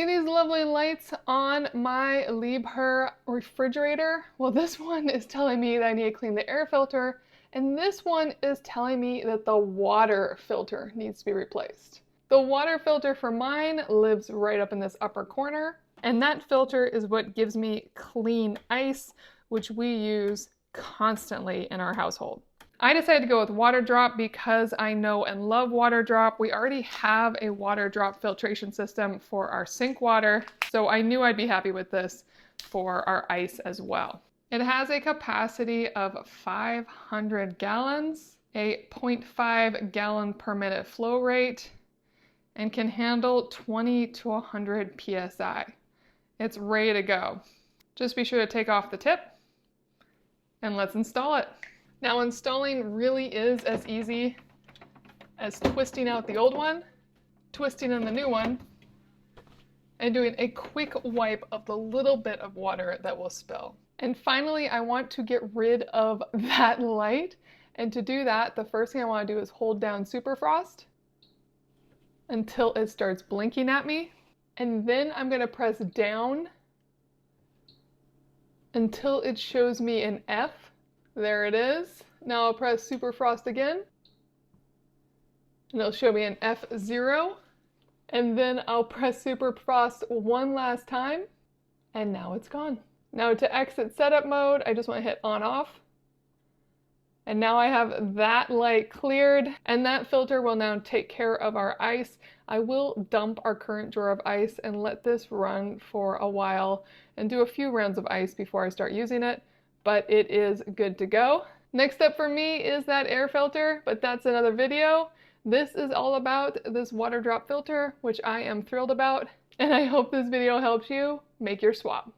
See these lovely lights on my Liebherr refrigerator? Well, this one is telling me that I need to clean the air filter, and this one is telling me that the water filter needs to be replaced. The water filter for mine lives right up in this upper corner, and that filter is what gives me clean ice, which we use constantly in our household. I decided to go with Waterdrop because I know and love Waterdrop. We already have a Waterdrop filtration system for our sink water, so I knew I'd be happy with this for our ice as well. It has a capacity of 500 gallons, a 0.5 gallon per minute flow rate, and can handle 20 to 100 psi. It's ready to go. Just be sure to take off the tip and let's install it. Now, installing really is as easy as twisting out the old one, twisting in the new one, and doing a quick wipe of the little bit of water that will spill. And finally, I want to get rid of that light. And to do that, the first thing I want to do is hold down Superfrost until it starts blinking at me. And then I'm going to press down until it shows me an F. There it is. Now I'll press Superfrost again, and it'll show me an F0. And then I'll press Superfrost one last time, and now it's gone. Now to exit setup mode, I just want to hit on off. And now I have that light cleared, and that filter will now take care of our ice. I will dump our current drawer of ice and let this run for a while and do a few rounds of ice before I start using it, but it is good to go. Next up for me is that air filter, but that's another video. This is all about this Waterdrop filter, which I am thrilled about, and I hope this video helps you make your swap.